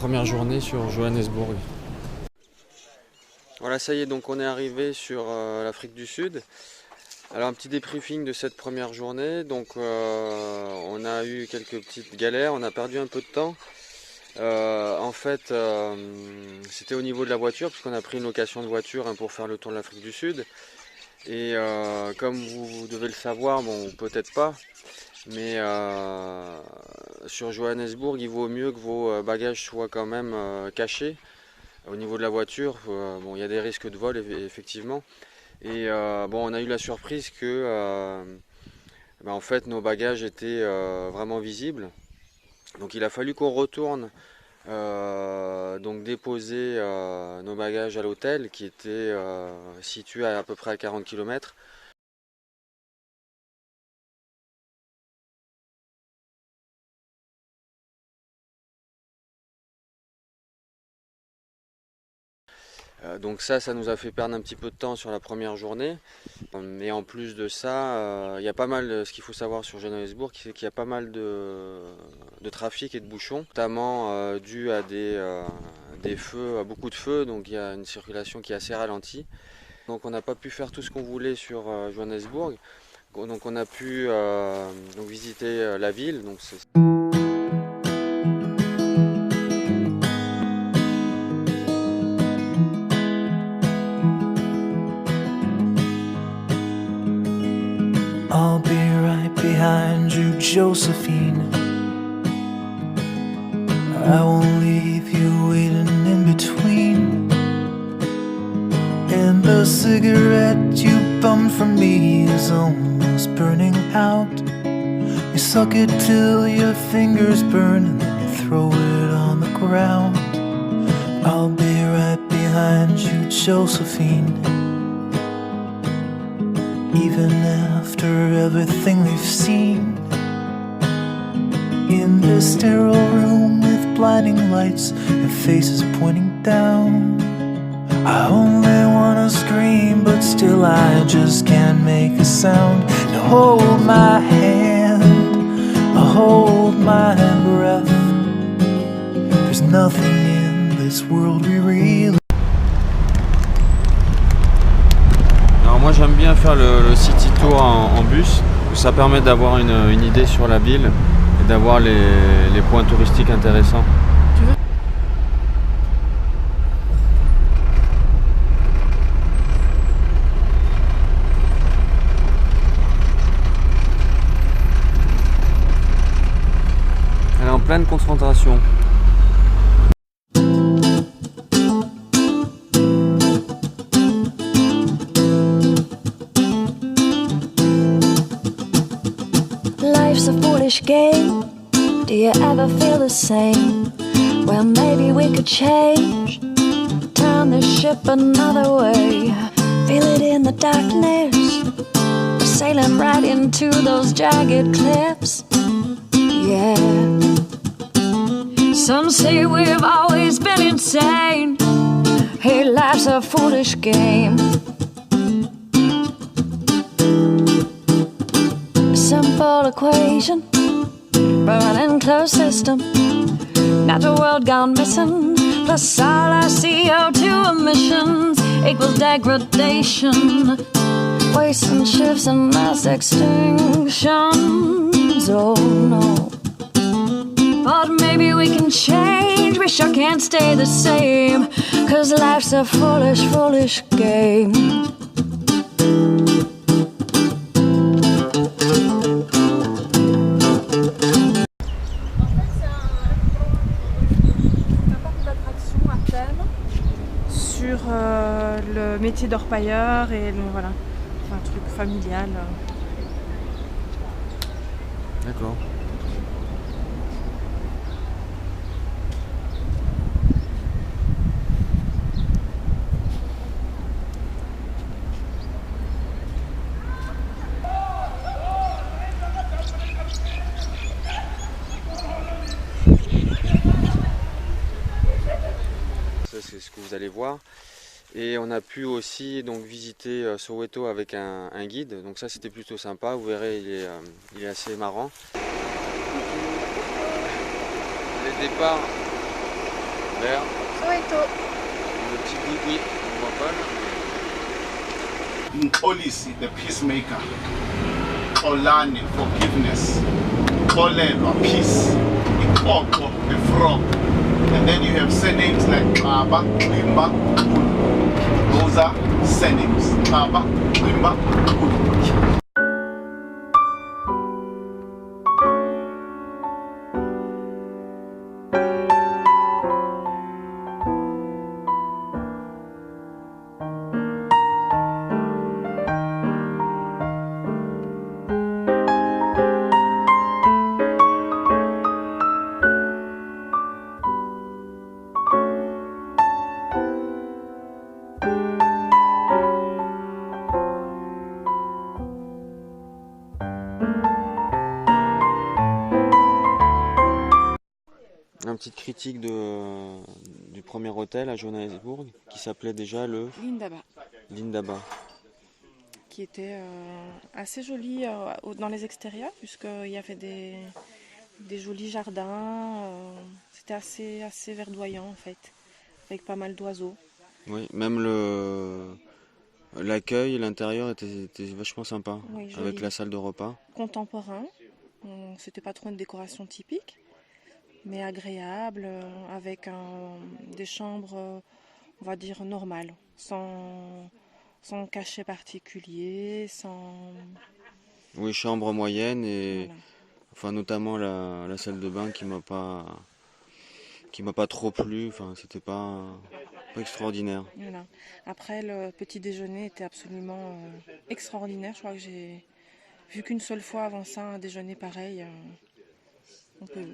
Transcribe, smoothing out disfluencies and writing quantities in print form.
première journée sur Johannesburg. Voilà, ça y est, donc on est arrivé sur l'Afrique du Sud. Alors un petit débriefing de cette première journée. Donc on a eu quelques petites galères, on a perdu un peu de temps. En fait, c'était au niveau de la voiture, puisqu'on a pris une location de voiture pour faire le tour de l'Afrique du Sud. Et comme vous devez le savoir, bon peut-être pas, mais sur Johannesburg, il vaut mieux que vos bagages soient quand même cachés. Au niveau de la voiture, bon, il y a des risques de vol effectivement. Et bon, on a eu la surprise que en fait nos bagages étaient vraiment visibles. Donc il a fallu qu'on retourne donc déposer nos bagages à l'hôtel qui était situé à peu près à 40 km. Donc ça nous a fait perdre un petit peu de temps sur la première journée. Et en plus de ça, il y a pas mal, ce qu'il faut savoir sur Johannesburg, c'est qu'il y a pas mal de trafic et de bouchons, notamment dû à des feux, à beaucoup de feux, donc il y a une circulation qui est assez ralentie. Donc on n'a pas pu faire tout ce qu'on voulait sur Johannesburg. Donc on a pu donc visiter la ville. Donc I'll be right behind you, Josephine. I won't leave you waiting in between. And the cigarette you bummed from me is almost burning out. You suck it till your fingers burn and then you throw it on the ground. I'll be right behind you, Josephine. Even after everything we've seen, in this sterile room with blinding lights and faces pointing down, I only wanna scream, but still I just can't make a sound. Now hold my hand, hold my breath. There's nothing in this world we really. Alors moi j'aime bien faire le city tour en bus, ça permet d'avoir une idée sur la ville et d'avoir les points touristiques intéressants. Elle est en pleine concentration. Life's a foolish game. Do you ever feel the same? Well, maybe we could change, turn the ship another way. Feel it in the darkness. We're sailing right into those jagged cliffs. Yeah. Some say we've always been insane. Hey, life's a foolish game. Simple equation, burning closed system. Natural world gone missing, plus all our CO2 emissions equals degradation. Wasting shifts and mass extinctions. Oh no. But maybe we can change, we sure can't stay the same. Cause life's a foolish, foolish game. Sur le métier d'orpailleur et donc voilà, un truc familial. D'accord. C'est ce que vous allez voir. Et on a pu aussi donc visiter Soweto avec un guide, donc ça c'était plutôt sympa, vous verrez il est assez marrant. Les départs Claire. Soweto. Le petit boui-boui, on voit pas là. Nkolisi, the peacemaker. Kolani, forgiveness. Kolelwa, peace. Ikoko, the frog. And then you have surnames like Kaba, Klimba, Kul. Those are surnames. Kaba, Klimba, Kul. Une petite critique du premier hôtel à Johannesburg qui s'appelait déjà le Lindaba, Lindaba. qui était assez joli dans les extérieurs, puisqu'il y avait des jolis jardins. C'était assez verdoyant en fait, avec pas mal d'oiseaux. Oui, même l'accueil, l'intérieur était vachement sympa, Oui, joli. avec la salle de repas. Contemporain, c'était pas trop une décoration typique, mais agréable, avec des chambres, on va dire, normales, sans cachet particulier, sans... Oui, chambre moyenne et Voilà. enfin notamment la salle de bain qui m'a pas trop plu. Enfin, c'était pas extraordinaire. Voilà. Après, le petit déjeuner était absolument extraordinaire. Je crois que j'ai vu qu'une seule fois avant ça un déjeuner pareil. On peut